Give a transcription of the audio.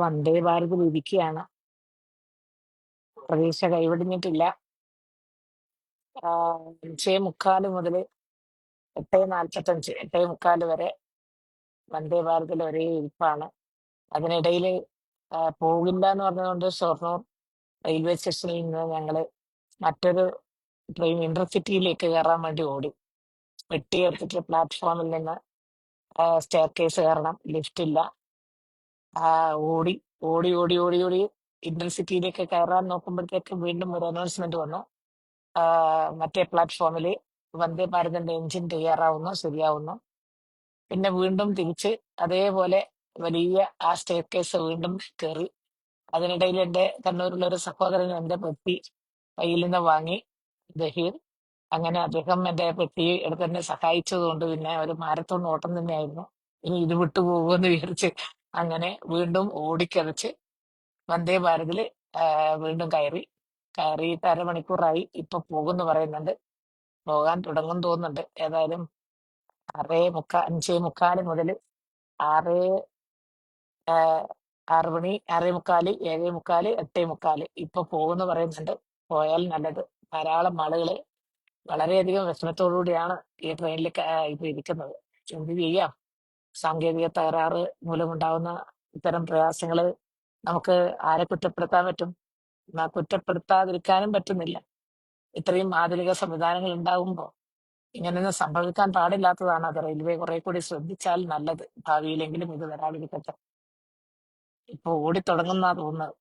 വന്ദേ ഭാരതിൽ ഇരിക്കുകയാണ്. പ്രതീക്ഷ കൈവിടിഞ്ഞിട്ടില്ല. 5:45 മുതൽ 8:45, 8:45 വരെ വന്ദേ ഭാരതിൽ ഒരേ ഇരിപ്പാണ്. അതിനിടയിൽ പോകില്ല എന്ന് പറഞ്ഞതുകൊണ്ട് ഷൊർണൂർ റെയിൽവേ സ്റ്റേഷനിൽ നിന്ന് ഞങ്ങള് മറ്റൊരു ട്രെയിൻ ഇന്റർസിറ്റിയിലേക്ക് കയറാൻ വേണ്ടി ഓടി. പെട്ടി എടുത്തിട്ട് പ്ലാറ്റ്ഫോമിൽ നിന്ന് സ്റ്റെയർ കേസ് കയറണം, ലിഫ്റ്റ് ഇല്ല. ഓടി ഓടി ഓടി ഓടി ഓടി ഇന്റർസിറ്റിയിലേക്ക് കയറാൻ നോക്കുമ്പോഴത്തേക്ക് വീണ്ടും ഒരു അനൗൺസ്മെന്റ് വന്നു. മറ്റേ പ്ലാറ്റ്ഫോമിൽ വന്ദേ ഭാരതിന്റെ എഞ്ചിൻ തയ്യാറാവുന്നു, ശരിയാവുന്നു. പിന്നെ വീണ്ടും തിരിച്ച് അതേപോലെ വലിയ ആ സ്റ്റെയർ കേസ് വീണ്ടും കയറി. അതിനിടയിൽ എന്റെ കണ്ണൂരിലുള്ള ഒരു സഹോദരൻ എന്റെ പെട്ടി കയ്യിൽ നിന്ന് വാങ്ങി, ജഹീർ. അങ്ങനെ അദ്ദേഹം എന്റെ പെട്ടി എടുത്ത് എന്നെ സഹായിച്ചതുകൊണ്ട് പിന്നെ ഒരു മാരത്തോൺ ഓട്ടം തന്നെയായിരുന്നു. ഇനി ഇത് വിട്ടു പോകുമെന്ന് വിചാരിച്ച് അങ്ങനെ വീണ്ടും ഓടിക്കതച്ച് വന്ദേ ഭാരതിൽ വീണ്ടും കയറിയിട്ട് അരമണിക്കൂറായി. ഇപ്പൊ പോകുന്നു പറയുന്നുണ്ട്. പോകാൻ തുടങ്ങും തോന്നുന്നുണ്ട്. ഏതായാലും 5:45 മുതൽ 6 6 മണി, 6:45, 7:45, 8:45 ഇപ്പൊ പോകുന്നു പറയുന്നുണ്ട്. പോയാൽ നല്ലത്. ധാരാളം ആളുകള് വളരെയധികം വിഷമത്തോടുകൂടിയാണ് ഈ ട്രെയിനിൽ ഇപ്പൊ ഇരിക്കുന്നത്. എന്ത് ചെയ്യാം? സാങ്കേതിക തകരാറ് മൂലമുണ്ടാവുന്ന ഇത്തരം പ്രയാസങ്ങള് നമുക്ക് ആരെ കുറ്റപ്പെടുത്താൻ പറ്റും? കുറ്റപ്പെടുത്താതിരിക്കാനും പറ്റുന്നില്ല. ഇത്രയും ആധുനിക സംവിധാനങ്ങൾ ഉണ്ടാകുമ്പോൾ ഇങ്ങനെയൊന്നും സംഭവിക്കാൻ പാടില്ലാത്തതാണ്. അത് റെയിൽവേ കുറെ കൂടി ശ്രദ്ധിച്ചാൽ നല്ലത്. ഭാവിയിലെങ്കിലും ഇത് വരാതിരിക്കട്ടെ. ഇപ്പൊ ഓടിത്തുടങ്ങുന്നാ തോന്നുന്നത്.